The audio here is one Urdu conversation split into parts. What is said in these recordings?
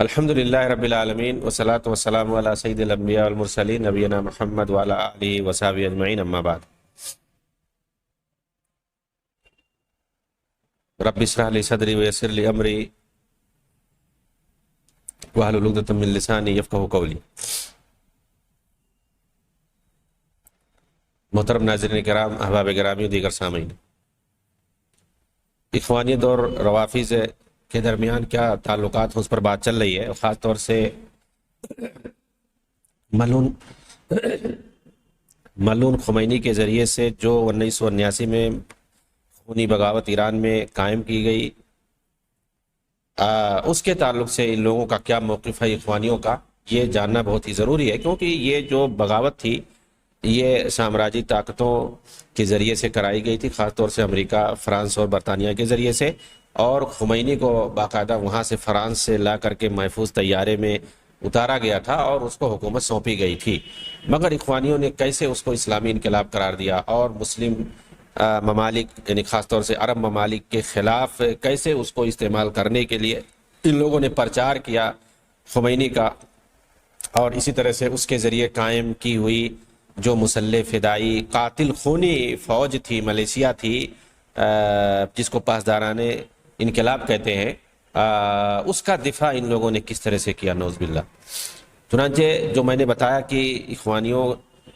الحمدللہ رب العالمین والصلاة والسلام علی سید الانبیاء والمرسلین نبینا محمد وعلی آلہ وصحبہ اجمعین اما بعد۔ رب اشرح لی صدری ویسر لی امری واحلل عقدۃ من لسانی یفقہوا قولی۔ محترم ناظرین کرام، احباب گرامی و دیگر سامعین، اخوانیت اور روافض کے درمیان کیا تعلقات اس پر بات چل رہی ہے، اور خاص طور سے ملعون خمینی کے ذریعے سے جو 1979 میں خونی بغاوت ایران میں قائم کی گئی، اس کے تعلق سے ان لوگوں کا کیا موقف ہے اخوانیوں کا، یہ جاننا بہت ہی ضروری ہے، کیونکہ یہ جو بغاوت تھی یہ سامراجی طاقتوں کے ذریعے سے کرائی گئی تھی، خاص طور سے امریکہ، فرانس اور برطانیہ کے ذریعے سے، اور خمینی کو باقاعدہ وہاں سے فرانس سے لا کر کے محفوظ طیارے میں اتارا گیا تھا اور اس کو حکومت سونپی گئی تھی۔ مگر اخوانیوں نے کیسے اس کو اسلامی انقلاب قرار دیا اور مسلم ممالک یعنی خاص طور سے عرب ممالک کے خلاف کیسے اس کو استعمال کرنے کے لیے ان لوگوں نے پرچار کیا خمینی کا، اور اسی طرح سے اس کے ذریعے قائم کی ہوئی جو مسلح فدائی قاتل خونی فوج تھی، ملیشیا تھی، جس کو پاسداران انقلاب کہتے ہیں، اس کا دفاع ان لوگوں نے کس طرح سے کیا، نعوذ باللہ۔ چنانچہ جو میں نے بتایا کہ اخوانیوں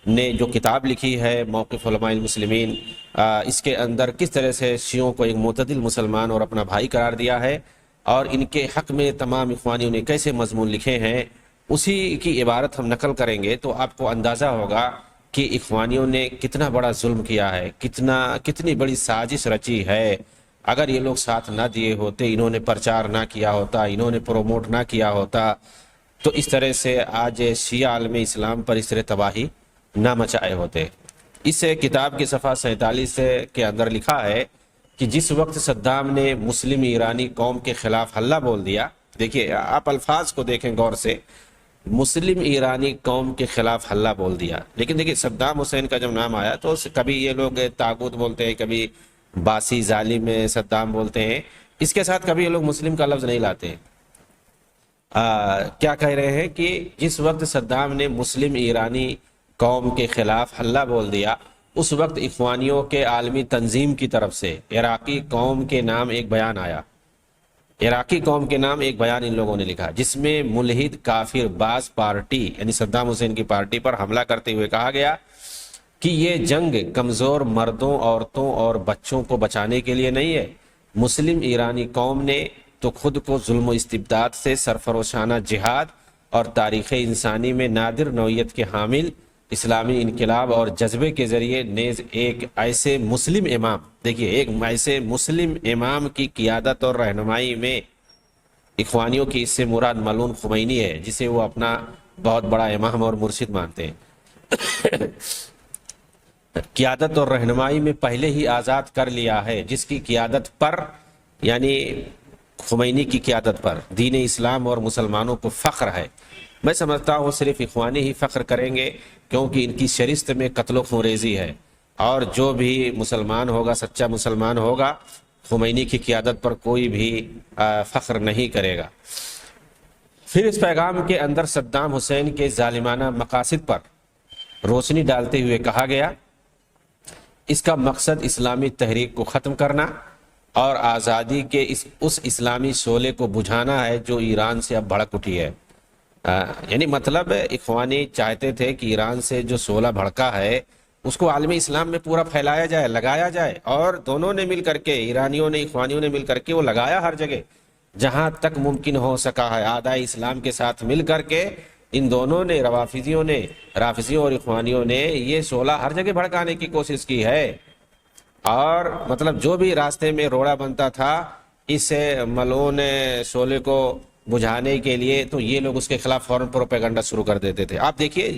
نے جو کتاب لکھی ہے موقف علماء المسلمین، اس کے اندر کس طرح سے شیعوں کو ایک معتدل مسلمان اور اپنا بھائی قرار دیا ہے، اور ان کے حق میں تمام اخوانیوں نے کیسے مضمون لکھے ہیں، اسی کی عبارت ہم نقل کریں گے تو آپ کو اندازہ ہوگا کہ اخوانیوں نے کتنا بڑا ظلم کیا ہے، کتنی بڑی سازش رچی ہے۔ اگر یہ لوگ ساتھ نہ دیے ہوتے، انہوں نے پرچار نہ کیا ہوتا، انہوں نے پروموٹ نہ کیا ہوتا، تو اس طرح سے آج شیعہ عالم اسلام پر اس طرح تباہی نہ مچائے ہوتے۔ اس کتاب کے صفحہ 47 کے اندر لکھا ہے کہ جس وقت صدام نے مسلم ایرانی قوم کے خلاف حلہ بول دیا، دیکھیے آپ الفاظ کو دیکھیں غور سے، مسلم ایرانی قوم کے خلاف حلہ بول دیا، لیکن دیکھیے صدام حسین کا جب نام آیا تو کبھی یہ لوگ طاغوت بولتے ہیں، کبھی باسی ظالم صدام بولتے ہیں، اس کے ساتھ کبھی یہ لوگ مسلم کا لفظ نہیں لاتے ہیں۔ کیا کہہ رہے ہیں کہ جس وقت صدام نے مسلم ایرانی قوم کے خلاف حلہ بول دیا، اس وقت اخوانیوں کے عالمی تنظیم کی طرف سے عراقی قوم کے نام ایک بیان آیا، عراقی قوم کے نام ایک بیان ان لوگوں نے لکھا، جس میں ملحد کافر باز پارٹی یعنی صدام حسین کی پارٹی پر حملہ کرتے ہوئے کہا گیا کہ یہ جنگ کمزور مردوں، عورتوں اور بچوں کو بچانے کے لیے نہیں ہے، مسلم ایرانی قوم نے تو خود کو ظلم و استبداد سے سرفروشانہ جہاد اور تاریخ انسانی میں نادر نوعیت کے حامل اسلامی انقلاب اور جذبے کے ذریعے نیز ایک ایسے مسلم امام، دیکھیے ایک ایسے مسلم امام کی قیادت اور رہنمائی میں، اخوانیوں کی اس سے مراد ملعون خمینی ہے جسے وہ اپنا بہت بڑا امام اور مرشد مانتے ہیں، قیادت اور رہنمائی میں پہلے ہی آزاد کر لیا ہے، جس کی قیادت پر یعنی خمینی کی قیادت پر دین اسلام اور مسلمانوں کو فخر ہے۔ میں سمجھتا ہوں صرف اخوانی ہی فخر کریں گے، کیونکہ ان کی شریست میں قتل و خونریزی ہے، اور جو بھی مسلمان ہوگا، سچا مسلمان ہوگا، خمینی کی قیادت پر کوئی بھی فخر نہیں کرے گا۔ پھر اس پیغام کے اندر صدام حسین کے ظالمانہ مقاصد پر روشنی ڈالتے ہوئے کہا گیا، اس کا مقصد اسلامی تحریک کو ختم کرنا اور آزادی کے اس اسلامی شعلے کو بجھانا ہے جو ایران سے اب بھڑک اٹھی ہے۔ یعنی مطلب اخوانی چاہتے تھے کہ ایران سے جو شعلہ بھڑکا ہے اس کو عالم اسلام میں پورا پھیلایا جائے، لگایا جائے، اور دونوں نے مل کر کے، ایرانیوں نے اخوانیوں نے مل کر کے وہ لگایا ہر جگہ جہاں تک ممکن ہو سکا ہے، اعداء اسلام کے ساتھ مل کر کے ان دونوں نے، رافضیوں اور اخوانیوں نے یہ شعلہ ہر جگہ بھڑکانے کی کوشش کی ہے، اور مطلب جو بھی راستے میں روڑا بنتا تھا اس ملعون شعلے کو بجھانے کے لیے تو یہ لوگ اس کے خلاف فوراً پروپیگنڈا شروع کر دیتے تھے۔ آپ دیکھیے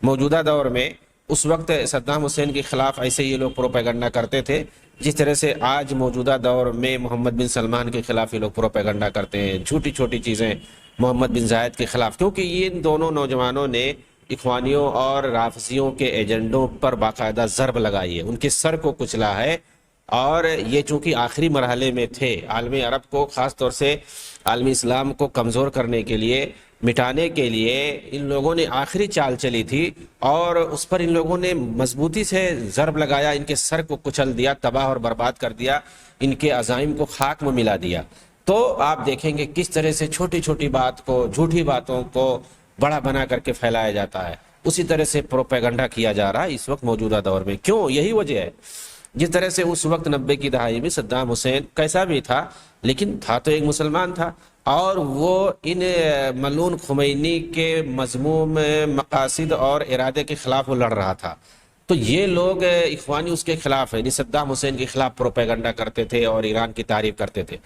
موجودہ دور میں اس وقت صدام حسین کے خلاف ایسے یہ لوگ پروپیگنڈا کرتے تھے جس طرح سے آج موجودہ دور میں محمد بن سلمان کے خلاف یہ لوگ پروپیگنڈا کرتے ہیں، چھوٹی چھوٹی چیزیں محمد بن زائد کے خلاف، کیونکہ یہ دونوں نوجوانوں نے اخوانیوں اور رافضیوں کے ایجنڈوں پر باقاعدہ ضرب لگائی ہے، ان کے سر کو کچلا ہے، اور یہ چونکہ آخری مرحلے میں تھے، عالم عرب کو خاص طور سے عالم اسلام کو کمزور کرنے کے لیے، مٹانے کے لیے ان لوگوں نے آخری چال چلی تھی، اور اس پر ان لوگوں نے مضبوطی سے ضرب لگایا، ان کے سر کو کچل دیا، تباہ اور برباد کر دیا، ان کے عزائم کو خاک میں ملا دیا۔ تو آپ دیکھیں گے کس طرح سے چھوٹی چھوٹی بات کو، جھوٹی باتوں کو بڑا بنا کر کے پھیلایا جاتا ہے، اسی طرح سے پروپیگنڈا کیا جا رہا ہے اس وقت موجودہ دور میں۔ کیوں؟ یہی وجہ ہے، جس طرح سے اس وقت 90 کی دہائی میں صدام حسین کیسا بھی تھا لیکن تھا تو ایک مسلمان تھا، اور وہ ان ملعون خمینی کے مذموم مقاصد اور ارادے کے خلاف وہ لڑ رہا تھا۔ تو یہ لوگ اخوانی اس کے خلاف ہے، صدام حسین کے خلاف پروپیگنڈا کرتے تھے اور ایران کی تعریف کرتے تھے۔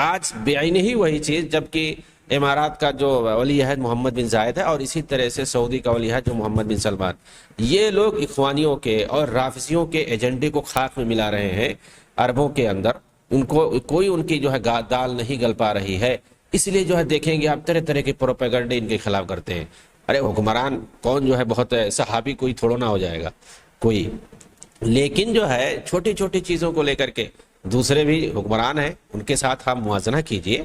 آج بعین ہی وہی چیز، جبکہ امارات کا جو ولی عہد محمد بن زائد ہے، اور اسی طرح سے سعودی کا ولی عہد جو محمد بن سلمان، یہ لوگ اخوانیوں کے اور رافضیوں کے ایجنڈے کو خاک میں ملا رہے ہیں عربوں کے اندر۔ ان کو کوئی ان کی جو ہے دال نہیں گل پا رہی ہے، اس لیے جو ہے دیکھیں گے آپ طرح طرح کے پروپیگنڈے ان کے خلاف کرتے ہیں۔ ارے حکمران کون جو ہے بہت صحابی کوئی تھوڑا نہ ہو جائے گا کوئی، لیکن جو ہے چھوٹی چھوٹی چیزوں کو لے کر کے دوسرے بھی حکمران ہیں، ان کے ساتھ آپ موازنہ کیجئے۔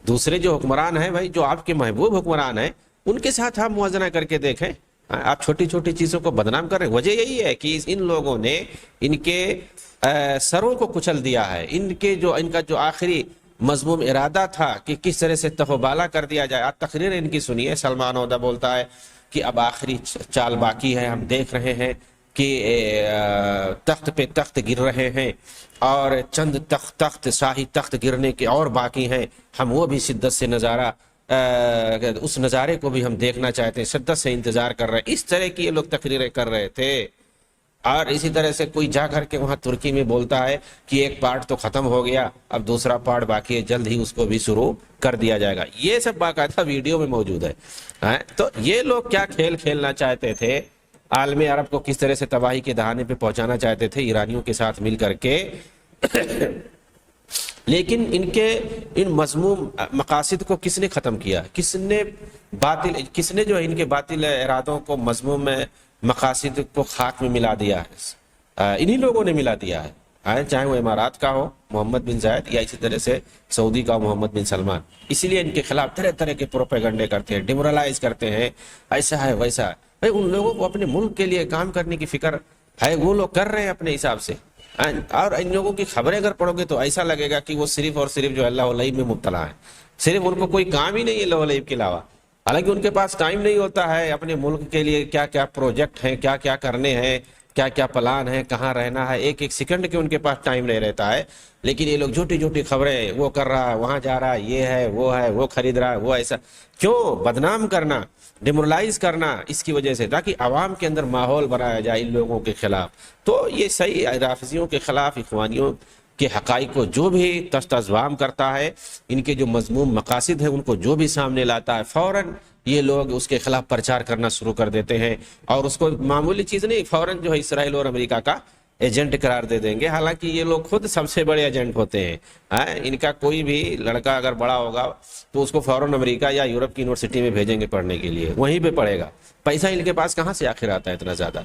دوسرے جو حکمران ہیں بھائی، جو آپ کے محبوب حکمران ہیں، ان کے ساتھ آپ موازنہ کر کے دیکھیں۔ آپ چھوٹی چھوٹی چیزوں کو بدنام کر رہے ہیں۔ وجہ یہی ہے کہ ان لوگوں نے ان کے سروں کو کچل دیا ہے، ان کا جو آخری مضموم ارادہ تھا کہ کس طرح سے تہ و بالا کر دیا جائے۔ آپ تقریر ان کی سنیے، سلمان عودہ بولتا ہے کہ اب آخری چال باقی ہے، ہم دیکھ رہے ہیں کہ تخت پہ تخت گر رہے ہیں، اور چند تخت شاہی تخت گرنے کے اور باقی ہیں، ہم وہ بھی شدت سے نظارہ اس نظارے کو بھی ہم دیکھنا چاہتے ہیں، شدت سے انتظار کر رہے ہیں۔ اس طرح کی یہ لوگ تقریریں کر رہے تھے۔ اور اسی طرح سے کوئی جا کر کے وہاں ترکی میں بولتا ہے کہ ایک پارٹ تو ختم ہو گیا، اب دوسرا پارٹ باقی ہے، جلد ہی اس کو بھی شروع کر دیا جائے گا۔ یہ سب باقاعدہ ویڈیو میں موجود ہے۔ تو یہ لوگ کیا کھیل کھیلنا چاہتے تھے، عالم عرب کو کس طرح سے تباہی کے دہانے پہ پہنچانا چاہتے تھے ایرانیوں کے ساتھ مل کر کے، لیکن ان مذموم مقاصد کو کس نے ختم کیا؟ کس نے جو ان کے باطل ارادوں کو، مذموم مقاصد کو خاک میں ملا دیا ہے؟ انہی لوگوں نے ملا دیا ہے، چاہے وہ امارات کا ہو محمد بن زائد، یا اسی طرح سے سعودی کا محمد بن سلمان۔ اسی لیے ان کے خلاف طرح طرح کے پروپیگنڈے کرتے ہیں، ڈیمورلائز کرتے ہیں، ایسا ہے ویسا ہے۔ ان لوگوں کو اپنے ملک کے لیے کام کرنے کی فکر ہے، وہ لوگ کر رہے ہیں اپنے حساب سے۔ اور ان لوگوں کی خبریں اگر پڑھو گے تو ایسا لگے گا کہ وہ صرف اور صرف جو اللہ علیہ میں مبتلا ہیں، صرف ان کو کوئی کام ہی نہیں ہے اللہ علیہ کے علاوہ۔ حالانکہ ان کے پاس ٹائم نہیں ہوتا ہے اپنے ملک کے لیے، کیا کیا پروجیکٹ ہیں، کیا کیا کرنے ہیں، کیا کیا پلان ہے، کہاں رہنا ہے، ایک ایک سیکنڈ کے ان کے پاس ٹائم نہیں رہتا ہے۔ لیکن یہ لوگ جھوٹی جھوٹی خبریں، وہ کر رہا ہے، وہاں جا رہا ہے، یہ ہے، وہ خرید رہا ہے، وہ ایسا، کیوں بدنام کرنا، ڈیمورلائز کرنا، اس کی وجہ سے، تاکہ عوام کے اندر ماحول بنایا جائے ان لوگوں کے خلاف۔ تو یہ صحیح رافضیوں کے خلاف، اخوانیوں کے حقائق کو جو بھی تشت اذوام کرتا ہے، ان کے جو مذموم مقاصد ہیں ان کو جو بھی سامنے لاتا ہے، فوراً یہ لوگ اس کے خلاف پرچار کرنا شروع کر دیتے ہیں، اور اس کو معمولی چیز نہیں، فوراً جو ہے اسرائیل اور امریکہ کا ایجنٹ قرار دے دیں گے۔ حالانکہ یہ لوگ خود سب سے بڑے ایجنٹ ہوتے ہیں۔ ان کا کوئی بھی لڑکا اگر بڑا ہوگا تو اس کو فوراً امریکہ یا یورپ کی یونیورسٹی میں بھیجیں گے پڑھنے کے لیے، وہیں پہ پڑھے گا۔ پیسہ ان کے پاس کہاں سے آخر آتا ہے اتنا زیادہ؟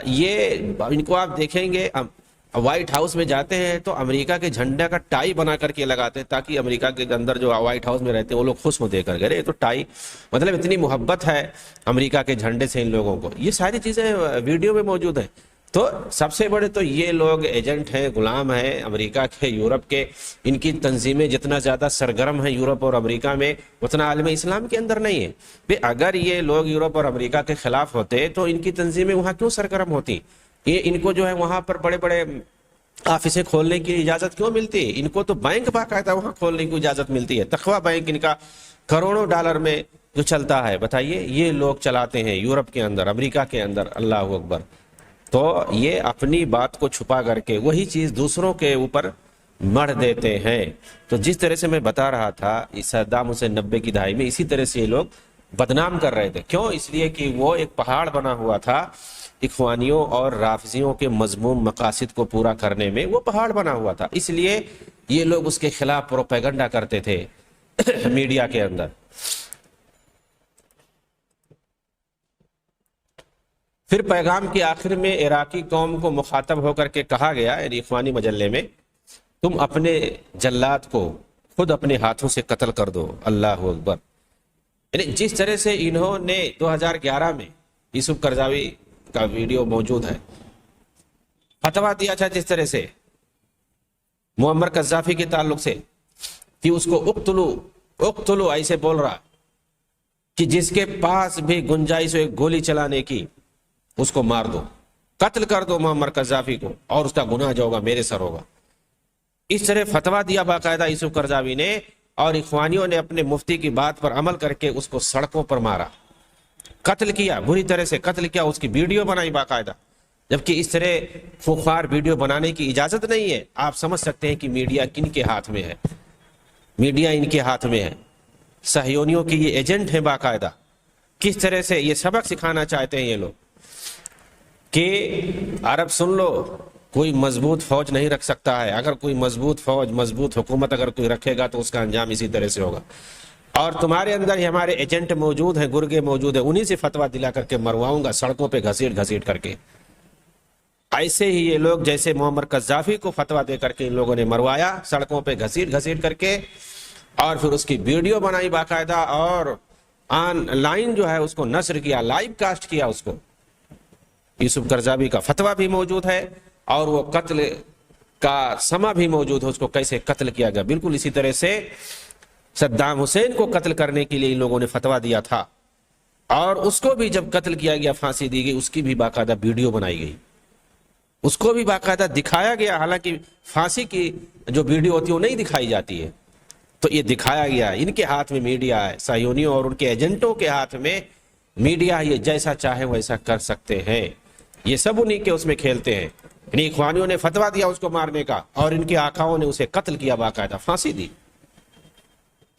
یہ ان کو آپ دیکھیں گے وائٹ ہاؤس میں جاتے ہیں تو امریکہ کے جھنڈے کا ٹائی بنا کر کے لگاتے ہیں، تاکہ امریکہ کے اندر جو وائٹ ہاؤس میں رہتے ہیں وہ لوگ خوش ہو دے کر گئے، تو ٹائی مطلب اتنی محبت ہے امریکہ کے جھنڈے سے ان لوگوں کو۔ یہ ساری چیزیں ویڈیو میں موجود ہیں۔ تو سب سے بڑے تو یہ لوگ ایجنٹ ہیں، غلام ہیں امریکہ کے، یورپ کے۔ ان کی تنظیمیں جتنا زیادہ سرگرم ہیں یورپ اور امریکہ میں، اتنا عالم اسلام کے اندر نہیں ہے۔ اگر یہ لوگ یورپ اور امریکہ کے خلاف ہوتے تو ان کی تنظیمیں وہاں کیوں سرگرم ہوتی؟ یہ ان کو جو ہے وہاں پر بڑے بڑے آفسیں کھولنے کی اجازت کیوں ملتی؟ ان کو تو بینک باقاعدہ وہاں کھولنے کی اجازت ملتی ہے، تقوی بینک ان کا کروڑوں ڈالر میں جو چلتا ہے، بتائیے یہ لوگ چلاتے ہیں یورپ کے اندر، امریکہ کے اندر۔ اللہ اکبر۔ تو یہ اپنی بات کو چھپا کر کے وہی چیز دوسروں کے اوپر مڑ دیتے ہیں۔ تو جس طرح سے میں بتا رہا تھا صدام حسین 90 کی دہائی میں اسی طرح سے یہ لوگ بدنام کر رہے تھے۔ کیوں؟ اس لیے کہ وہ ایک پہاڑ بنا ہوا تھا اخوانیوں اور رافضیوں کے مذموم مقاصد کو پورا کرنے میں، وہ پہاڑ بنا ہوا تھا، اس لیے یہ لوگ اس کے خلاف پروپیگنڈا کرتے تھے میڈیا کے اندر۔ پھر پیغام کے آخر میں عراقی قوم کو مخاطب ہو کر کے کہا گیا، یعنی اخوانی مجلے میں، تم اپنے جلاد کو خود اپنے ہاتھوں سے قتل کر دو۔ اللہ اکبر۔ یعنی جس طرح سے انہوں نے 2011 میں یوسف قرضاوی کا ویڈیو موجود ہے، فتویٰ دیا تھا جس طرح سے معمر قذافی کے تعلق سے کہ اس کو اقتلو ایسے بول رہا کہ جس کے پاس بھی گنجائش ہو گولی چلانے کی اس کو مار دو، قتل کر دو معمر قذافی کو، اور اس کا گناہ جو ہوگا میرے سر ہوگا۔ اس طرح فتویٰ دیا باقاعدہ یوسف قرضاوی نے، اور اخوانیوں نے اپنے مفتی کی بات پر عمل کر کے اس کو سڑکوں پر مارا، قتل کیا، بری طرح سے قتل کیا، اس کی ویڈیو بنائی باقاعدہ۔ جبکہ اس طرح خوخار ویڈیو بنانے کی اجازت نہیں ہے۔ آپ سمجھ سکتے ہیں کہ میڈیا کن کے ہاتھ میں ہے، میڈیا ان کے ہاتھ میں ہے، صہیونیوں کی یہ ایجنٹ ہیں باقاعدہ۔ کس طرح سے یہ سبق سکھانا چاہتے ہیں یہ لوگ کہ عرب سن لو، کوئی مضبوط فوج نہیں رکھ سکتا ہے، اگر کوئی مضبوط فوج، مضبوط حکومت اگر کوئی رکھے گا تو اس کا انجام اسی طرح سے ہوگا، اور تمہارے اندر ہی ہمارے ایجنٹ موجود ہیں، گرگے موجود ہیں، انہی سے فتویٰ دلا کر کے مرواؤں گا سڑکوں پہ گھسیٹ گھسیٹ کر کے۔ ایسے ہی یہ لوگ جیسے معمر قذافی کو فتویٰ دے کر کے ان لوگوں نے مروایا سڑکوں پہ گھسیٹ گھسیٹ کر کے، اور پھر اس کی ویڈیو بنائی باقاعدہ، اور آن لائن جو ہے اس کو نشر کیا، لائیو کاسٹ کیا اس کو۔ یوسف قرضاوی کا فتویٰ بھی موجود ہے، اور وہ قتل کا سما بھی موجود ہے، اس کو کیسے قتل کیا گیا۔ بالکل اسی طرح سے صدام حسین کو قتل کرنے کے لیے ان لوگوں نے فتویٰ دیا تھا، اور اس کو بھی جب قتل کیا گیا، پھانسی دی گئی، اس کی بھی باقاعدہ ویڈیو بنائی گئی، اس کو بھی باقاعدہ دکھایا گیا۔ حالانکہ پھانسی کی جو ویڈیو ہوتی ہے وہ نہیں دکھائی جاتی ہے، تو یہ دکھایا گیا۔ ان کے ہاتھ میں میڈیا ہے، صہیونیوں اور ان کے ایجنٹوں کے ہاتھ میں میڈیا، یہ جیسا چاہے ویسا کر سکتے ہیں، یہ سب انہی کے اس میں کھیلتے ہیں۔ یعنی اخوانیوں نے فتویٰ دیا اس کو مارنے کا، اور ان کے آقاؤں نے اسے قتل کیا، باقاعدہ پھانسی دی۔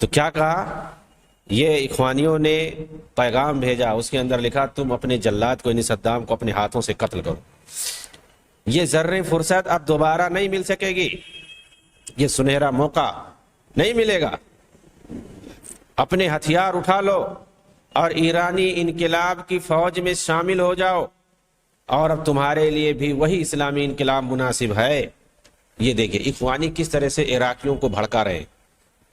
تو کیا کہا، یہ اخوانیوں نے پیغام بھیجا، اس کے اندر لکھا تم اپنے جلاد کو، یعنی صدام کو، اپنے ہاتھوں سے قتل کرو۔ یہ ذرے فرصت اب دوبارہ نہیں مل سکے گی، یہ سنہرا موقع نہیں ملے گا۔ اپنے ہتھیار اٹھا لو اور ایرانی انقلاب کی فوج میں شامل ہو جاؤ، اور اب تمہارے لیے بھی وہی اسلامی انقلاب مناسب ہے۔ یہ دیکھیں اخوانی کس طرح سے عراقیوں کو بھڑکا رہے ہیں،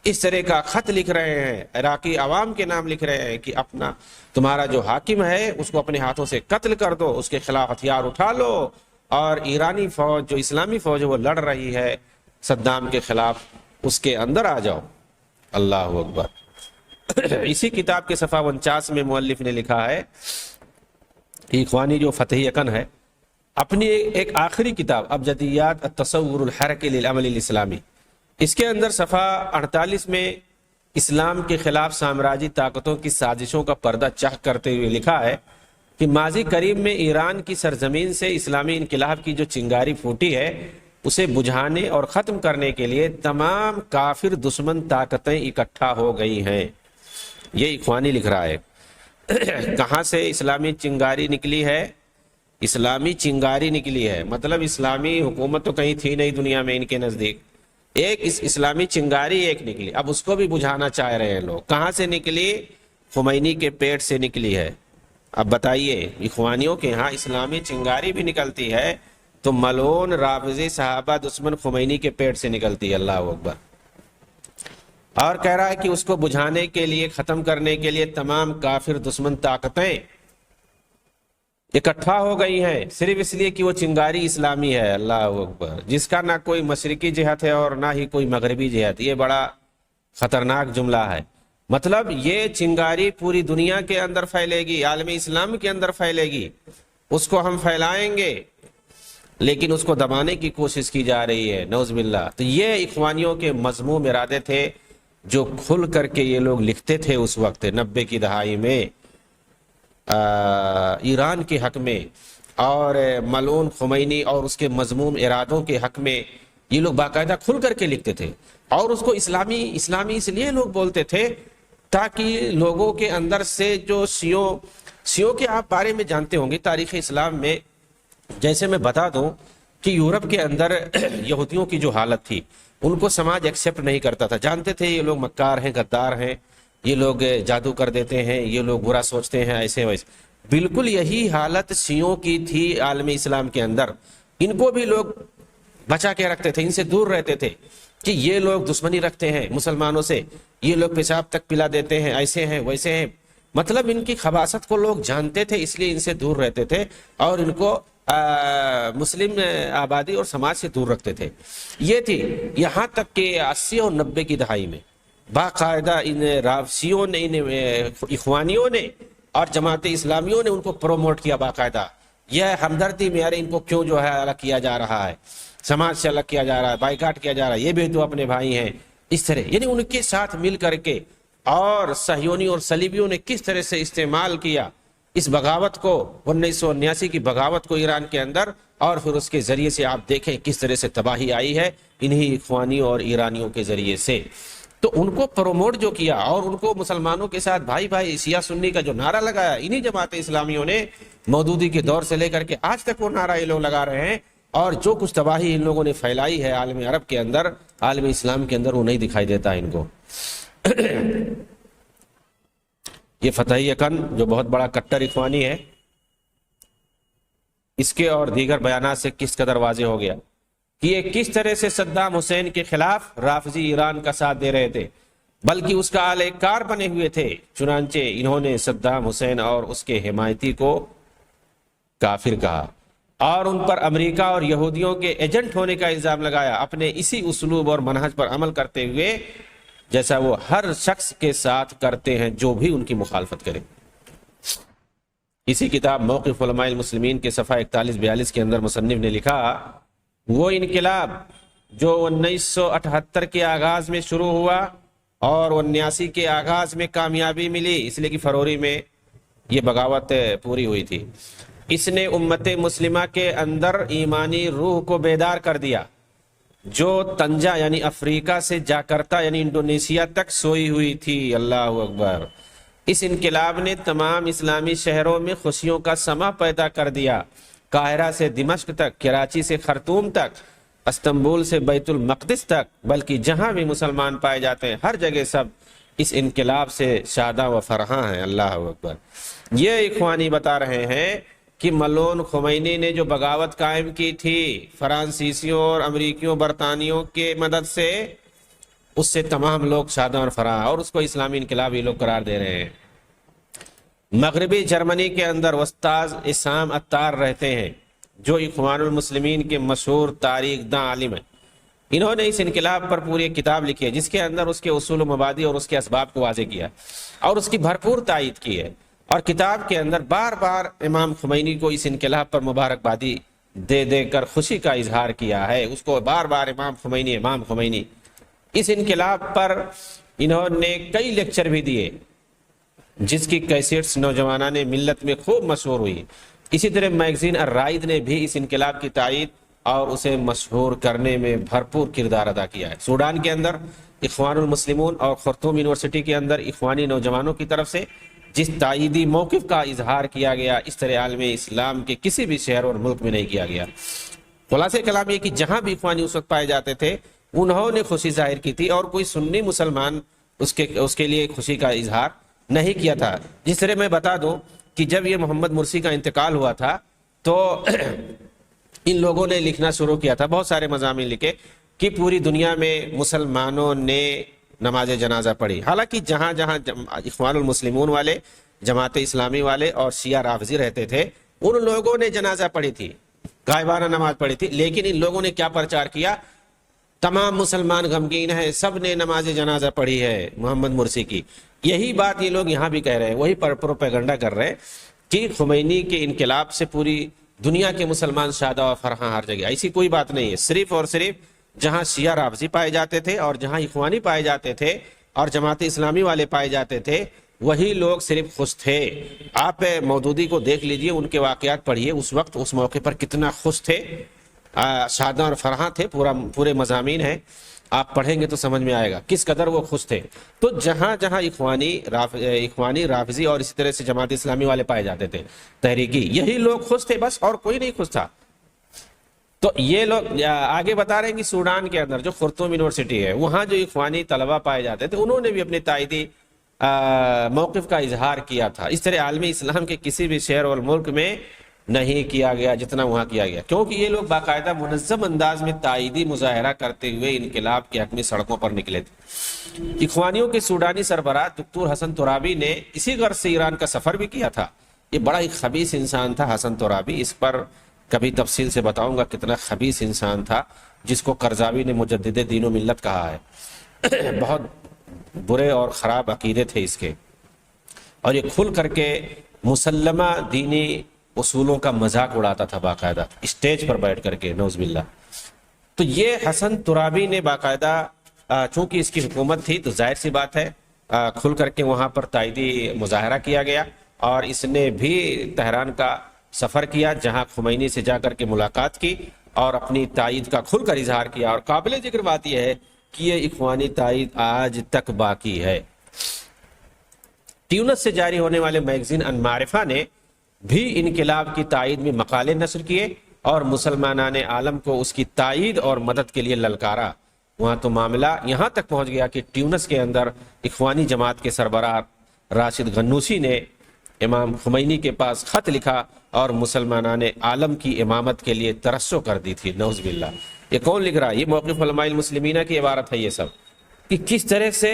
اس طرح کا خط لکھ رہے ہیں، عراقی عوام کے نام لکھ رہے ہیں کہ اپنا تمہارا جو حاکم ہے اس کو اپنے ہاتھوں سے قتل کر دو، اس کے خلاف ہتھیار اٹھا لو، اور ایرانی فوج جو اسلامی فوج ہے وہ لڑ رہی ہے صدام کے خلاف، اس کے اندر آ جاؤ۔ اللہ اکبر۔ اسی کتاب کے صفحہ 49 میں مؤلف نے لکھا ہے، اخوانی جو فتح یقن ہے، اپنی ایک آخری کتاب ابجدیات التصور الحرکی للعمل الاسلامی، اس کے اندر صفحہ 48 میں اسلام کے خلاف سامراجی طاقتوں کی سازشوں کا پردہ چاک کرتے ہوئے لکھا ہے کہ ماضی قریب میں ایران کی سرزمین سے اسلامی انقلاب کی جو چنگاری پھوٹی ہے اسے بجھانے اور ختم کرنے کے لیے تمام کافر دشمن طاقتیں اکٹھا ہو گئی ہیں۔ یہ اخوانی لکھ رہا ہے۔ کہاں سے اسلامی چنگاری نکلی ہے؟ اسلامی چنگاری نکلی ہے، مطلب اسلامی حکومت تو کہیں تھی نہیں دنیا میں ان کے نزدیک، ایک اسلامی چنگاری ایک نکلی، اب اس کو بھی بجھانا چاہ رہے ہیں لوگ۔ کہاں سے نکلی؟ خمینی کے پیٹ سے نکلی ہے۔ اب بتائیے، اخوانیوں کے ہاں اسلامی چنگاری بھی نکلتی ہے تو ملعون رافضی صحابہ دشمن خمینی کے پیٹ سے نکلتی ہے۔ اللہ اکبر۔ اور کہہ رہا ہے کہ اس کو بجھانے کے لیے، ختم کرنے کے لیے تمام کافر دشمن طاقتیں اکٹھا ہو گئی ہیں، صرف اس لیے کہ وہ چنگاری اسلامی ہے۔ اللہ اکبر۔ جس کا نہ کوئی مشرقی جہت ہے اور نہ ہی کوئی مغربی جہت۔ یہ بڑا خطرناک جملہ ہے۔ مطلب یہ چنگاری پوری دنیا کے اندر پھیلے گی، عالم اسلام کے اندر پھیلے گی، اس کو ہم پھیلائیں گے، لیکن اس کو دبانے کی کوشش کی جا رہی ہے، نعوذ باللہ۔ تو یہ اخوانیوں کے مذموم ارادے تھے جو کھل کر کے یہ لوگ لکھتے تھے اس وقت 90 کی دہائی میں ایران کے حق میں، اور ملعون خمینی اور اس کے مذموم ارادوں کے حق میں یہ لوگ باقاعدہ کھل کر کے لکھتے تھے، اور اس کو اسلامی اس لیے لوگ بولتے تھے تاکہ لوگوں کے اندر سے جو شیعوں کے آپ بارے میں جانتے ہوں گے تاریخ اسلام میں، جیسے میں بتا دوں کہ یورپ کے اندر یہودیوں کی جو حالت تھی، ان کو سماج ایکسیپٹ نہیں کرتا تھا، جانتے تھے یہ لوگ مکار ہیں، غدار ہیں، یہ لوگ جادو کر دیتے ہیں، یہ لوگ برا سوچتے ہیں، ایسے ویسے، بالکل یہی حالت شیعوں کی تھی عالم اسلام کے اندر. ان کو بھی لوگ بچا کے رکھتے تھے, ان سے دور رہتے تھے کہ یہ لوگ دشمنی رکھتے ہیں مسلمانوں سے, یہ لوگ پیشاب تک پلا دیتے ہیں, ایسے ہیں ویسے ہیں. مطلب ان کی خباثت کو لوگ جانتے تھے, اس لیے ان سے دور رہتے تھے اور ان کو مسلم آبادی اور سماج سے دور رکھتے تھے. یہ تھی یہاں تک کہ 80 اور 90 کی دہائی میں باقاعدہ ان شیعوں نے, ان اخوانیوں نے اور جماعت اسلامیوں نے ان کو پروموٹ کیا باقاعدہ. یہ ہمدردی میں ان کو کیوں جو ہے الگ کیا جا رہا ہے, سماج سے الگ کیا جا رہا ہے, بائیکاٹ کیا جا رہا ہے, یہ بھی تو اپنے بھائی ہیں. اس طرح یعنی ان کے ساتھ مل کر کے اور صہیونی اور صلیبیوں نے کس طرح سے استعمال کیا اس بغاوت کو, 1979 کی بغاوت کو ایران کے اندر, اور پھر اس کے ذریعے سے آپ دیکھیں کس طرح سے تباہی آئی ہے انہی اخوانیوں اور ایرانیوں کے ذریعے سے. تو ان کو پروموٹ جو کیا اور ان کو مسلمانوں کے ساتھ بھائی بھائی شیعہ سنی کا جو نعرہ لگایا, انہی جماعت اسلامیوں نے مودودی کے دور سے لے کر کے آج تک وہ نعرہ یہ لوگ لگا رہے ہیں. اور جو کچھ تباہی ان لوگوں نے پھیلائی ہے عالم عرب کے اندر, عالم اسلام کے اندر وہ نہیں دکھائی دیتا ان کو. یہ فتحی اکن جو بہت بڑا کٹر اخوانی ہے, اس کے اور دیگر بیانات سے کس قدر واضح ہو گیا کہ یہ کس طرح سے صدام حسین کے خلاف رافضی ایران کا ساتھ دے رہے تھے, بلکہ اس کا اعلی کار بنے ہوئے تھے. چنانچہ انہوں نے صدام حسین اور اس کے حمایتی کو کافر کہا اور ان پر امریکہ اور یہودیوں کے ایجنٹ ہونے کا الزام لگایا, اپنے اسی اسلوب اور منہج پر عمل کرتے ہوئے جیسا وہ ہر شخص کے ساتھ کرتے ہیں جو بھی ان کی مخالفت کرے. اسی کتاب موقف علماء المسلمین کے صفحہ 41-42 کے اندر مصنف نے لکھا, وہ انقلاب جو 1978 کے آغاز میں شروع ہوا اور 79 کے آغاز میں کامیابی ملی, اس لیے کہ فروری میں یہ بغاوت پوری ہوئی تھی, اس نے امت مسلمہ کے اندر ایمانی روح کو بیدار کر دیا جو تنجا یعنی افریقہ سے جاکرتا یعنی انڈونیشیا تک سوئی ہوئی تھی. اللہ اکبر. اس انقلاب نے تمام اسلامی شہروں میں خوشیوں کا سما پیدا کر دیا, قاہرہ سے دمشق تک, کراچی سے خرطوم تک, استنبول سے بیت المقدس تک, بلکہ جہاں بھی مسلمان پائے جاتے ہیں ہر جگہ سب اس انقلاب سے شاداں و فرحاں ہیں. اللہ اکبر. یہ اخوانی بتا رہے ہیں کہ ملعون خمینی نے جو بغاوت قائم کی تھی فرانسیسیوں اور امریکیوں برطانیوں کے مدد سے, اس سے تمام لوگ شاداں اور فرحاں, اور اس کو اسلامی انقلاب یہ لوگ قرار دے رہے ہیں. مغربی جرمنی کے اندر استاذ اسام اتار رہتے ہیں جو اخوان المسلمین کے مشہور تاریخ داں عالم ہیں. انہوں نے اس انقلاب پر پوری ایک کتاب لکھی ہے جس کے اندر اس کے اصول و مبادی اور اس کے اسباب کو واضح کیا اور اس کی بھرپور تائید کی ہے, اور کتاب کے اندر بار بار امام خمینی کو اس انقلاب پر مبارکبادی دے دے کر خوشی کا اظہار کیا ہے. اس کو بار بار امام خمینی. اس انقلاب پر انہوں نے کئی لیکچر بھی دیے جس کی کیسٹس نوجوانان ملت میں خوب مشہور ہوئی. اسی طرح میگزین الرائد نے بھی اس انقلاب کی تائید اور اسے مشہور کرنے میں بھرپور کردار ادا کیا ہے. سوڈان کے اندر اخوان المسلمون اور خرطوم یونیورسٹی کے اندر اخوانی نوجوانوں کی طرف سے جس تائیدی موقف کا اظہار کیا گیا, اس طرح عالم اسلام کے کسی بھی شہر اور ملک میں نہیں کیا گیا. خلاصہ کلام یہ کہ جہاں بھی اخوانی اس وقت پائے جاتے تھے انہوں نے خوشی ظاہر کی تھی, اور کوئی سنی مسلمان اس کے لیے خوشی کا اظہار نہیں کیا تھا. جس طرح میں بتا دوں کہ جب یہ محمد مرسی کا انتقال ہوا تھا تو ان لوگوں نے لکھنا شروع کیا تھا, بہت سارے مضامین لکھے کہ پوری دنیا میں مسلمانوں نے نماز جنازہ پڑھی. حالانکہ جہاں جہاں اخوان المسلمون والے, جماعت اسلامی والے اور شیعہ رافضی رہتے تھے ان لوگوں نے جنازہ پڑھی تھی, غائبانہ نماز پڑھی تھی, لیکن ان لوگوں نے کیا پرچار کیا, تمام مسلمان غمگین ہیں, سب نے نماز جنازہ پڑھی ہے محمد مرسی کی. یہی بات یہ لوگ یہاں بھی کہہ رہے ہیں, وہی پروپیگنڈا کر رہے ہیں کہ خمینی کے انقلاب سے پوری دنیا کے مسلمان شادہ و فرحاں ہر جگہ. ایسی کوئی بات نہیں ہے, صرف اور صرف جہاں شیعہ رافضی پائے جاتے تھے اور جہاں اخوانی پائے جاتے تھے اور جماعت اسلامی والے پائے جاتے تھے وہی لوگ صرف خوش تھے. آپ مودودی کو دیکھ لیجئے, ان کے واقعات پڑھیے, اس وقت اس موقع پر کتنا خوش تھے, شاداں اور فرحاں تھے. پورے مضامین ہیں, آپ پڑھیں گے تو سمجھ میں آئے گا کس قدر وہ خوش تھے. تو جہاں جہاں اخوانی رافضی اور اسی طرح سے جماعت اسلامی والے پائے جاتے تھے تحریکی, یہی لوگ خوش تھے بس, اور کوئی نہیں خوش تھا. تو یہ لوگ آگے بتا رہے ہیں کہ سوڈان کے اندر جو خرطوم یونیورسٹی ہے وہاں جو اخوانی طلبہ پائے جاتے تھے انہوں نے بھی اپنی تائیدی موقف کا اظہار کیا تھا، اس طرح عالمی اسلام کے کسی بھی شہر اور ملک میں نہیں کیا گیا جتنا وہاں کیا گیا، کیونکہ یہ لوگ باقاعدہ منظم انداز میں تائیدی مظاہرہ کرتے ہوئے انقلاب کے حق میں سڑکوں پر نکلے تھے۔ اخوانیوں کے سوڈانی سربراہ دکتور حسن ترابی نے اسی غرض سے ایران کا سفر بھی کیا تھا۔ یہ بڑا ہی خبیث انسان تھا حسن ترابی، اس پر کبھی تفصیل سے بتاؤں گا کتنا خبیث انسان تھا، جس کو قرضاوی نے مجدد دین و ملت کہا ہے۔ بہت برے اور خراب عقیدے تھے اس کے، اور یہ کھل کر کے مسلمہ دینی اصولوں کا مذاق اڑاتا تھا باقاعدہ اسٹیج پر بیٹھ کر کے، نعوذ باللہ۔ تو یہ حسن ترابی نے باقاعدہ چونکہ اس کی حکومت تھی تو ظاہر سی بات ہے کھل کر کے وہاں پر تائیدی مظاہرہ کیا گیا، اور اس نے بھی تہران کا سفر کیا جہاں خمینی سے جا کر کے ملاقات کی اور اپنی تائید کا کھل کر اظہار کیا۔ اور قابل ذکر بات یہ ہے کہ یہ اخوانی تائید آج تک باقی ہے۔ ٹیونس سے جاری ہونے والے میگزین المعرفہ نے بھی انقلاب کی تائید میں مقالے نشر کیے اور مسلمانان عالم کو اس کی تائید اور مدد کے لیے للکارا۔ وہاں تو معاملہ یہاں تک پہنچ گیا کہ ٹیونس کے اندر اخوانی جماعت کے سربراہ راشد غنوسی نے امام خمینی کے پاس خط لکھا اور مسلمانان عالم کی امامت کے لیے ترسو کر دی تھی، نعوذ باللہ۔ یہ کون لکھ رہا ہے؟ یہ موقف علماء المسلمین کی عبارت ہے یہ سب، کہ کس طرح سے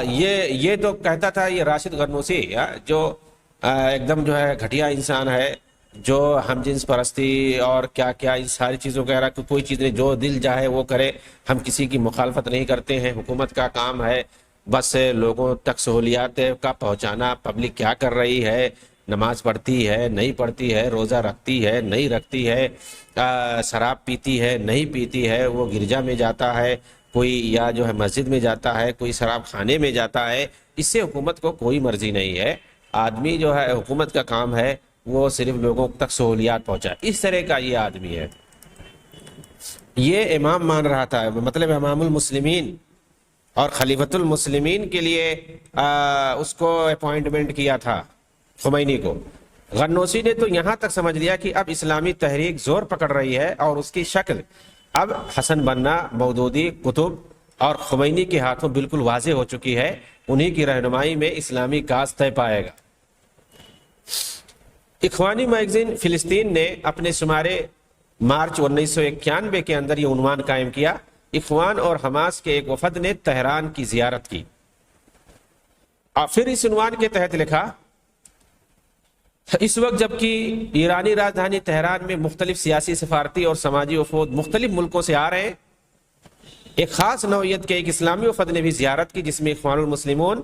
یہ تو کہتا تھا یہ راشد غنوسی جو ایک دم جو ہے گھٹیا انسان ہے، جو ہم جنس پرستی اور کیا کیا ان ساری چیزوں کا کوئی چیز نہیں، جو دل چاہے وہ کرے، ہم کسی کی مخالفت نہیں کرتے ہیں، حکومت کا کام ہے بس لوگوں تک سہولیات کا پہنچانا، پبلک کیا کر رہی ہے، نماز پڑھتی ہے نہیں پڑھتی ہے، روزہ رکھتی ہے نہیں رکھتی ہے، شراب پیتی ہے نہیں پیتی ہے، وہ گرجا میں جاتا ہے کوئی، یا جو ہے مسجد میں جاتا ہے کوئی، شراب خانے میں جاتا ہے، اس سے حکومت کو کوئی مرضی نہیں ہے۔ آدمی جو ہے حکومت کا کام ہے وہ صرف لوگوں تک سہولیات پہنچائے، اس طرح کا یہ آدمی ہے۔ یہ امام مان رہا تھا، مطلب امام المسلمین اور خلیفۃ المسلمین کے لیے اس کو اپوائنٹمنٹ کیا تھا خمینی کو۔ غنوسی نے تو یہاں تک سمجھ لیا کہ اب اسلامی تحریک زور پکڑ رہی ہے اور اس کی شکل اب حسن بنا، مودودی، قطب اور خمینی کے ہاتھوں بالکل واضح ہو چکی ہے، انہی کی رہنمائی میں اسلامی کاز طے پائے گا۔ اخوانی میگزین فلسطین نے اپنے شمارے مارچ 1991 کے اندر یہ عنوان قائم کیا، اخوان اور حماس کے ایک وفد نے تہران کی زیارت کی، اور پھر اس عنوان کے تحت لکھا، اس وقت جبکہ ایرانی راجدھانی تہران میں مختلف سیاسی، سفارتی اور سماجی وفود مختلف ملکوں سے آ رہے ہیں، ایک خاص نوعیت کے ایک اسلامی وفد نے بھی زیارت کی جس میں اخوان المسلمون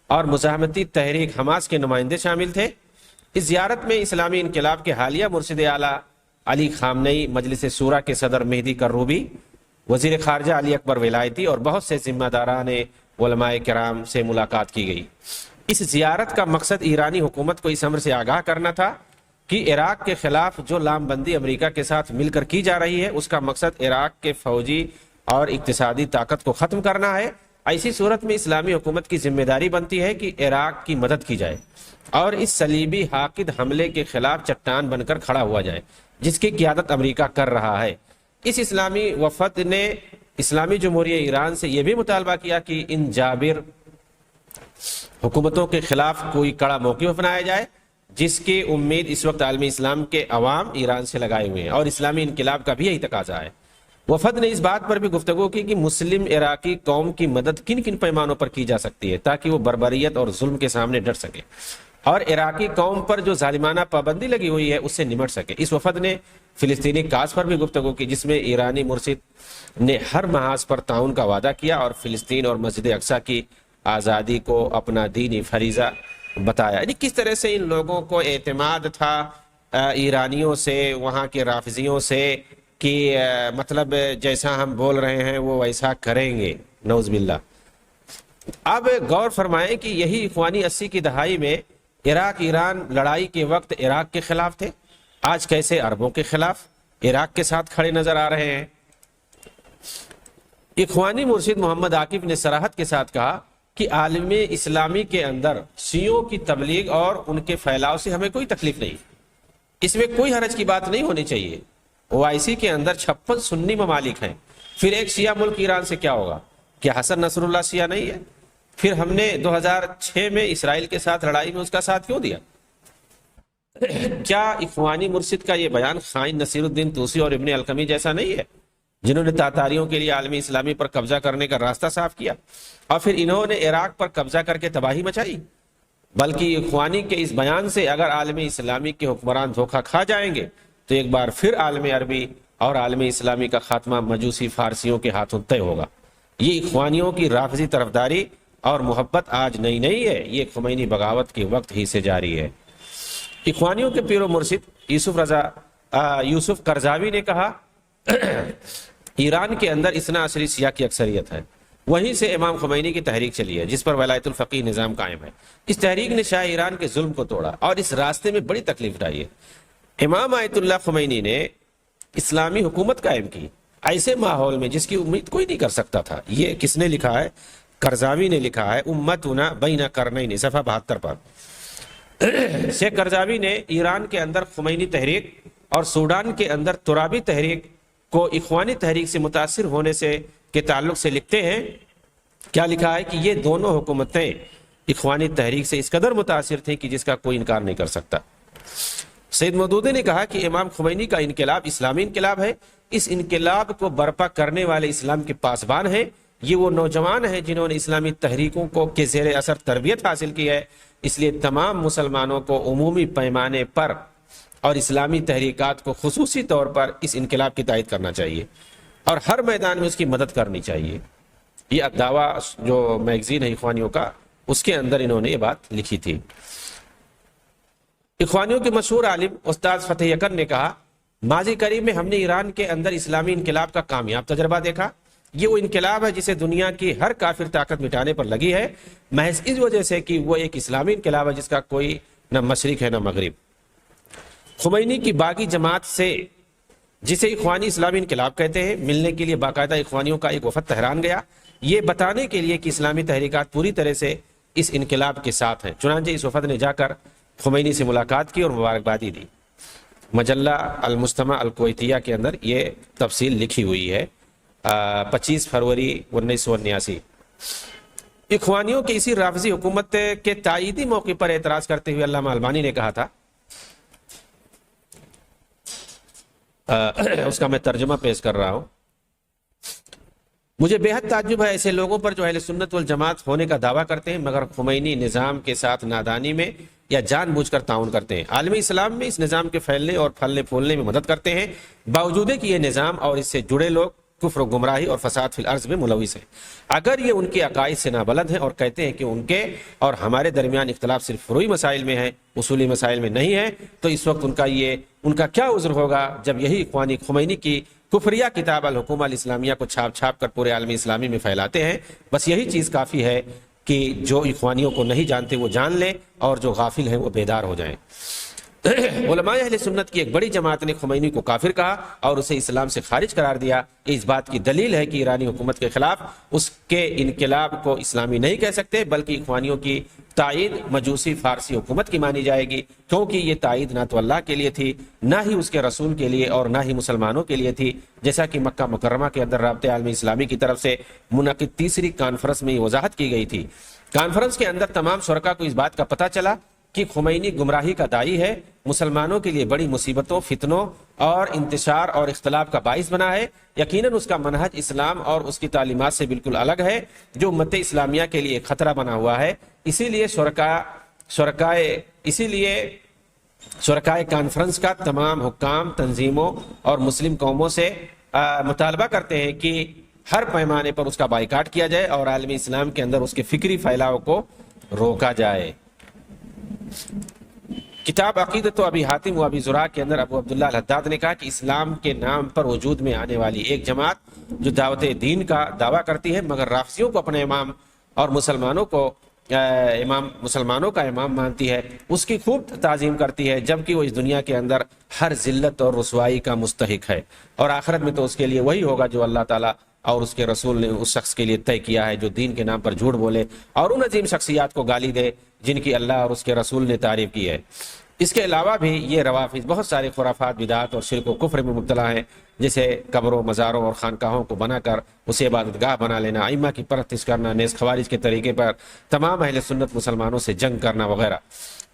اور مزاحمتی تحریک حماس کے نمائندے شامل تھے۔ اس زیارت میں اسلامی انقلاب کے حالیہ مرشد اعلیٰ علی خامنئی، مجلس شورا کے صدر مہدی کروبی، وزیر خارجہ علی اکبر ولایتی اور بہت سے ذمہ داران علماء کرام سے ملاقات کی گئی۔ اس زیارت کا مقصد ایرانی حکومت کو اس امر سے آگاہ کرنا تھا کہ عراق کے خلاف جو لام بندی امریکہ کے ساتھ مل کر کی جا رہی ہے اس کا مقصد عراق کے فوجی اور اقتصادی طاقت کو ختم کرنا ہے۔ ایسی صورت میں اسلامی حکومت کی ذمہ داری بنتی ہے کہ عراق کی مدد کی جائے اور اس صلیبی حاقد حملے کے خلاف چٹان بن کر کھڑا ہوا جائے جس کی قیادت امریکہ کر رہا ہے۔ اس اسلامی وفد نے اسلامی جمہوریہ ایران سے یہ بھی مطالبہ کیا کہ ان جابر حکومتوں کے خلاف کوئی کڑا موقف اپنایا جائے، جس کی امید اس وقت عالمی اسلام کے عوام ایران سے لگائے ہوئے ہیں، اور اسلامی انقلاب کا بھی یہی تقاضا ہے۔ وفد نے اس بات پر بھی گفتگو کی کہ مسلم عراقی قوم کی مدد کن کن پیمانوں پر کی جا سکتی ہے تاکہ وہ بربریت اور ظلم کے سامنے ڈٹ سکے اور عراقی قوم پر جو ظالمانہ پابندی لگی ہوئی ہے اس سے نمٹ سکے۔ اس وفد نے فلسطینی کاز پر بھی گفتگو کی جس میں ایرانی مرشد نے ہر محاذ پر تعاون کا وعدہ کیا اور فلسطین اور مسجد اقصی کی آزادی کو اپنا دینی فریضہ بتایا۔ یعنی کس طرح سے ان لوگوں کو اعتماد تھا ایرانیوں سے، وہاں کے رافضیوں سے، کہ مطلب جیسا ہم بول رہے ہیں وہ ویسا کریں گے، نعوذ باللہ۔ اب غور فرمائیں کہ یہی اخوانی 80 کی دہائی میں عراق ایران لڑائی کے وقت عراق کے خلاف تھے، آج کیسے عربوں کے خلاف عراق کے ساتھ کھڑے نظر آ رہے ہیں۔ اخوانی مرشد محمد عاکف نے صراحت کے ساتھ کہا کہ عالم اسلامی کے اندر شیعوں کی تبلیغ اور ان کے پھیلاؤ سے ہمیں کوئی تکلیف نہیں، اس میں کوئی حرج کی بات نہیں ہونی چاہیے۔ اوائسی کے اندر 56 سنی ممالک ہیں، پھر ایک شیعہ ملک ایران سے کیا ہوگا؟ کیا حسن نصر اللہ شیعہ نہیں ہے؟ پھر ہم نے 2006 میں اسرائیل کے ساتھ لڑائی میں اس کا ساتھ کیوں دیا؟ کیا اخوانی مرشد کا یہ بیان خائن نصیر الدین طوسی اور ابن القمی جیسا نہیں ہے، جنہوں نے تاتاریوں کے لیے عالمی اسلامی پر قبضہ کرنے کا راستہ صاف کیا اور پھر انہوں نے عراق پر قبضہ کر کے تباہی مچائی؟ بلکہ اخوانی کے اس بیان سے اگر عالم اسلامی کے حکمران دھوکہ کھا جائیں گے تو ایک بار پھر عالم عربی اور عالم اسلامی کا خاتمہ مجوسی فارسیوں کے ہاتھوں طے ہوگا۔ یہ اخوانیوں کی رافضی طرفداری اور محبت آج نئی نہیں ہے، یہ خمینی بغاوت کے وقت ہی سے جاری ہے۔ اخوانیوں کے پیر و مرشد یوسف قرضاوی نے کہا ایران کے اندر اثنا عشری شیعہ کی اکثریت ہے، وہیں سے امام خمینی کی تحریک چلی ہے جس پر ولایت الفقیہ نظام قائم ہے۔ اس تحریک نے شاہ ایران کے ظلم کو توڑا اور اس راستے میں بڑی تکلیف اٹھائی ہے۔ امام آیت اللہ خمینی نے اسلامی حکومت قائم کی ایسے ماحول میں جس کی امید کوئی نہیں کر سکتا تھا۔ یہ کس نے لکھا ہے؟ قرضاوی نے لکھا ہے، امتنا بین قرنین، صفحہ 72 پر۔ شیخ قرضاوی نے ایران کے اندر خمینی تحریک اور سوڈان کے اندر ترابی تحریک کو اخوانی تحریک سے متاثر ہونے سے کے تعلق سے لکھتے ہیں، کیا لکھا ہے کہ یہ دونوں حکومتیں اخوانی تحریک سے اس قدر متاثر تھیں کہ جس کا کوئی انکار نہیں کر سکتا۔ سید مودودی نے کہا کہ امام خمینی کا انقلاب اسلامی انقلاب ہے، اس انقلاب کو برپا کرنے والے اسلام کے پاسبان ہیں، یہ وہ نوجوان ہیں جنہوں نے اسلامی تحریکوں کو کے زیر اثر تربیت حاصل کی ہے، اس لیے تمام مسلمانوں کو عمومی پیمانے پر اور اسلامی تحریکات کو خصوصی طور پر اس انقلاب کی تائید کرنا چاہیے اور ہر میدان میں اس کی مدد کرنی چاہیے۔ یہ دعویٰ جو میگزین ہے اخوانیوں کا، اس کے اندر انہوں نے یہ بات لکھی تھی۔ اخوانیوں کے مشہور عالم استاد فتح یکن نے کہا ماضی قریب میں ہم نے ایران کے اندر اسلامی انقلاب کا کامیاب تجربہ دیکھا، یہ وہ انقلاب ہے جسے دنیا کی ہر کافر طاقت مٹانے پر لگی ہے، محض اس وجہ سے کہ وہ ایک اسلامی انقلاب ہے جس کا کوئی نہ مشرق ہے نہ مغرب۔ خمینی کی باغی جماعت سے جسے اخوانی اسلامی انقلاب کہتے ہیں ملنے کے لیے باقاعدہ اخوانیوں کا ایک وفد تہران گیا، یہ بتانے کے لیے کہ اسلامی تحریکات پوری طرح سے اس انقلاب کے ساتھ ہیں۔ چنانچہ اس وفد نے جا کر خمینی سے ملاقات کی اور مبارکبادی دی۔ مجلہ المجتمع الکویتیہ کے اندر یہ تفصیل لکھی ہوئی ہے، 25 فروری 1979۔ اخوانیوں کی اسی رافضی حکومت کے تائیدی موقع پر اعتراض کرتے ہوئے علامہ البانی نے کہا تھا، اس کا میں ترجمہ پیش کر رہا ہوں، مجھے بے حد تعجب ہے ایسے لوگوں پر جو اہل سنت والجماعت ہونے کا دعویٰ کرتے ہیں مگر خمینی نظام کے ساتھ نادانی میں یا جان بوجھ کر تعاون کرتے ہیں، عالمی اسلام میں اس نظام کے پھیلنے اور پھلنے پھولنے میں مدد کرتے ہیں، باوجود ہے کہ یہ نظام اور اس سے جڑے لوگ کفر و گمراہی اور فساد فی الارض میں ملوث ہیں۔ اگر یہ ان کے عقائد سے نابلد ہیں اور کہتے ہیں کہ ان کے اور ہمارے درمیان اختلاف صرف فروعی مسائل میں ہے، اصولی مسائل میں نہیں ہے، تو اس وقت ان کا کیا عذر ہوگا جب یہی اخوانی خمینی کی کفریہ کتاب الحکومہ الاسلامیہ کو چھاپ چھاپ کر پورے عالمی اسلامی میں پھیلاتے ہیں۔ بس یہی چیز کافی ہے کہ جو اخوانیوں کو نہیں جانتے وہ جان لیں اور جو غافل ہیں وہ بیدار ہو جائیں۔ علماء اہل سنت کی ایک بڑی جماعت نے خمینی کو کافر کہا اور اسے اسلام سے خارج قرار دیا۔ اس بات کی دلیل ہے کہ ایرانی حکومت کے خلاف اس کے انقلاب کو اسلامی نہیں کہہ سکتے بلکہ اخوانیوں کی تائید مجوسی فارسی حکومت کی مانی جائے گی، کیونکہ یہ تائید نہ تو اللہ کے لیے تھی، نہ ہی اس کے رسول کے لیے اور نہ ہی مسلمانوں کے لیے تھی، جیسا کہ مکہ مکرمہ کے اندر رابطہ عالمی اسلامی کی طرف سے منعقد تیسری کانفرنس میں یہ وضاحت کی گئی تھی۔ کانفرنس کے اندر تمام شرکاء کو اس بات کا پتہ چلا کہ خمینی گمراہی کا داعی ہے، مسلمانوں کے لیے بڑی مصیبتوں، فتنوں اور انتشار اور اختلاف کا باعث بنا ہے۔ یقیناً اس کا منہج اسلام اور اس کی تعلیمات سے بالکل الگ ہے جو امت اسلامیہ کے لیے ایک خطرہ بنا ہوا ہے۔ اسی لیے شرکائے کانفرنس کا تمام حکام، تنظیموں اور مسلم قوموں سے مطالبہ کرتے ہیں کہ ہر پیمانے پر اس کا بائیکاٹ کیا جائے اور عالمی اسلام کے اندر اس کے فکری پھیلاؤ کو روکا جائے۔ کتاب عقیدت و ابی حاتم و ابی زرع کے اندر ابو عبداللہ الحداد نے کہا کہ اسلام کے نام پر وجود میں آنے والی ایک جماعت جو دعوت دین کا دعویٰ کرتی ہے مگر رافضیوں کو اپنے امام اور مسلمانوں کا امام مانتی ہے، اس کی خوب تعظیم کرتی ہے جبکہ وہ اس دنیا کے اندر ہر ذلت اور رسوائی کا مستحق ہے، اور آخرت میں تو اس کے لیے وہی ہوگا جو اللہ تعالیٰ اور اس کے رسول نے اس شخص کے لیے طے کیا ہے جو دین کے نام پر جھوٹ بولے اور ان عظیم شخصیات کو گالی دے جن کی اللہ اور اس کے رسول نے تعریف کی ہے۔ اس کے علاوہ بھی یہ روافض بہت سارے خرافات، بدعات اور شرک و کفر میں مبتلا ہیں، جیسے قبروں، مزاروں اور خانقاہوں کو بنا کر اسے عبادت گاہ بنا لینا، ائمہ کی پرستش کرنا، نیز خوارج کے طریقے پر تمام اہل سنت مسلمانوں سے جنگ کرنا وغیرہ۔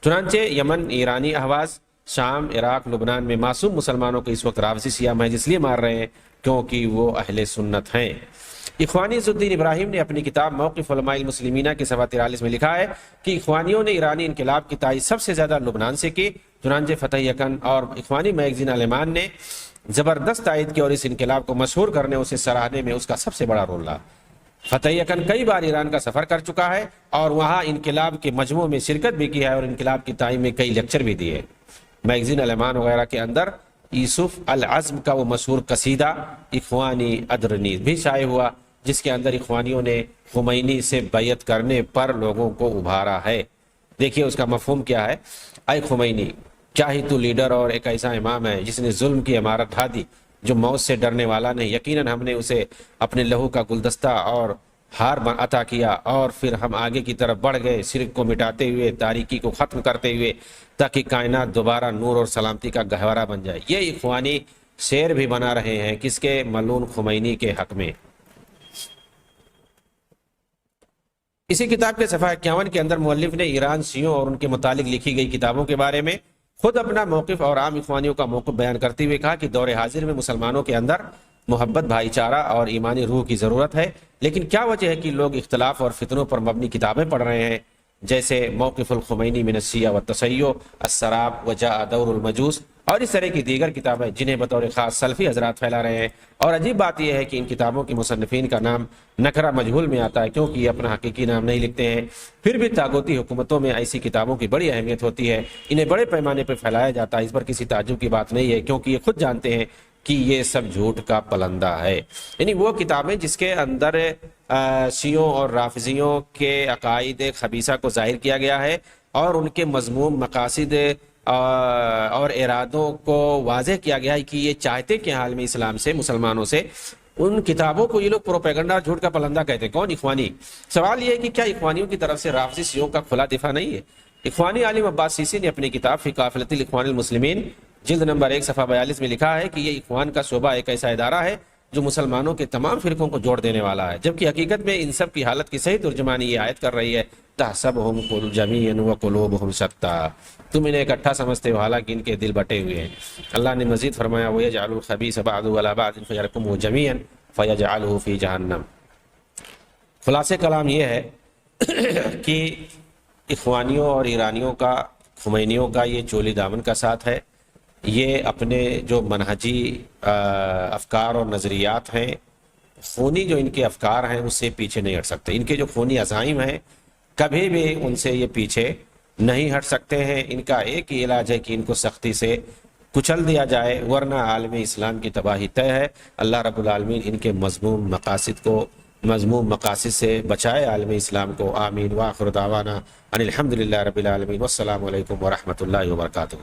چنانچہ یمن، ایرانی اہواز، شام، عراق، لبنان میں معصوم مسلمانوں کو اس وقت رافضی سیاہ محض اس لیے مار رہے ہیں کیونکہ وہ اہل سنت ہیں۔ اخوانی عز الدین ابراہیم نے اپنی کتاب موقف علماء المسلمین کے صفحہ 43 میں لکھا ہے کہ اخوانیوں نے ایرانی انقلاب کی تائید سب سے زیادہ لبنان سے کی، چنانچہ فتح یکن اور اخوانی میگزین الایمان نے زبردست تائید کی اور اس انقلاب کو مشہور کرنے، اسے سراہنے میں اس کا سب سے بڑا رول رہا۔ فتح یکن کئی بار ایران کا سفر کر چکا ہے اور وہاں انقلاب کے مجموع میں شرکت بھی کی ہے اور انقلاب کی تائید میں کئی لیکچر بھی دیے۔ میگزین الایمان وغیرہ کے اندر یوسف العزم کا وہ مشہور قصیدہ اخوانی ادرنیز بھی شائع ہوا، جس کے اندر اخوانیوں نے خمینی سے بیعت کرنے پر لوگوں کو ابھارا ہے۔ دیکھیے اس کا مفہوم کیا ہے۔ اے خمینی، کیا ہی تو لیڈر اور ایک ایسا امام ہے جس نے ظلم کی عمارت ڈھا دی، جو موت سے ڈرنے والا نہیں۔ یقیناً ہم نے اسے اپنے لہو کا گلدستہ اور ہار عطا کیا اور پھر ہم آگے کی طرف بڑھ گئے، شرک کو مٹاتے ہوئے، تاریکی کو ختم کرتے ہوئے، تاکہ کائنات دوبارہ نور اور سلامتی کا گہوارہ بن جائے۔ یہ اخوانی شعر بھی بنا رہے ہیں کس کے؟ ملعون خمینی کے حق میں۔ اسی کتاب کے صفحہ 51 کے اندر مؤلف نے ایران، شیعوں اور ان کے متعلق لکھی گئی کتابوں کے بارے میں خود اپنا موقف اور عام اخوانیوں کا موقف بیان کرتے ہوئے کہا کہ دور حاضر میں مسلمانوں کے اندر محبت، بھائی چارہ اور ایمانی روح کی ضرورت ہے، لیکن کیا وجہ ہے کہ لوگ اختلاف اور فتنوں پر مبنی کتابیں پڑھ رہے ہیں، جیسے موقف الخمینی من الشیعہ والتشیع، السراب، وجاء دور المجوس اور اس طرح کی دیگر کتابیں جنہیں بطور خاص سلفی حضرات پھیلا رہے ہیں۔ اور عجیب بات یہ ہے کہ ان کتابوں کے مصنفین کا نام نکرہ مجہول میں آتا ہے، کیونکہ یہ اپنا حقیقی نام نہیں لکھتے ہیں۔ پھر بھی طاغوتی حکومتوں میں ایسی کتابوں کی بڑی اہمیت ہوتی ہے، انہیں بڑے پیمانے پر پھیلایا جاتا ہے، اس پر کسی تعجب کی بات نہیں ہے، کیونکہ یہ خود جانتے ہیں کہ یہ سب جھوٹ کا پلندہ ہے۔ یعنی وہ کتابیں جس کے اندر شیعوں اور رافضیوں کے عقائد خبیثہ کو ظاہر کیا گیا ہے اور ان کے مذموم مقاصد اور ارادوں کو واضح کیا گیا ہے کہ یہ چاہتے کہ حال میں اسلام سے، مسلمانوں سے، ان کتابوں کو یہ لوگ پروپیگنڈا، جھوٹ کا پلندہ کہتے ہیں۔ کون؟ اخوانی۔ سوال یہ ہے کہ کیا اخوانیوں کی طرف سے رافضی شیعوں کا کھلا دفاع نہیں ہے؟ اخوانی عالم عباس سیسی نے اپنی کتاب فی قافلۃ الاخوان المسلمین جلد نمبر 1 صفحہ 42 میں لکھا ہے کہ یہ اخوان کا شعبہ ایک ایسا ادارہ ہے جو مسلمانوں کے تمام فرقوں کو جوڑ دینے والا ہے، جبکہ حقیقت میں ان سب کی حالت کی صحیح ترجمانی یہ آیت کر رہی ہے، تحسبهم جميعا وقلوبهم شتى، تم انہیں اکٹھا سمجھتے ہو حالانکہ ان کے دل بٹے ہوئے ہیں۔ اللہ نے مزید فرمایا وَيَجْعَلُ الْخَبِيثَ بَعْضُهُ عَلَى بَعْضٍ فَيَرْكُمُهُ جَمِيعًا فَيَجْعَلُهُ فِي جَهَنَّمَ۔ خلاصہ کلام یہ ہے کہ اخوانیوں اور ایرانیوں کا، خمینیوں کا یہ چولی دامن کا ساتھ ہے، یہ اپنے جو منہجی افکار اور نظریات ہیں، خونی جو ان کے افکار ہیں، اس سے پیچھے نہیں ہٹ سکتے۔ ان کے جو خونی عزائم ہیں کبھی بھی ان سے یہ پیچھے نہیں ہٹ سکتے ہیں۔ ان کا ایک ہی علاج ہے کہ ان کو سختی سے کچل دیا جائے، ورنہ عالم اسلام کی تباہی طے ہے۔ اللہ رب العالمین ان کے مذموم مقاصد سے بچائے عالم اسلام کو۔ آمین۔ وآخر دعوانا ان الحمدللہ رب العالمین، والسلام علیکم ورحمۃ اللہ وبرکاتہ۔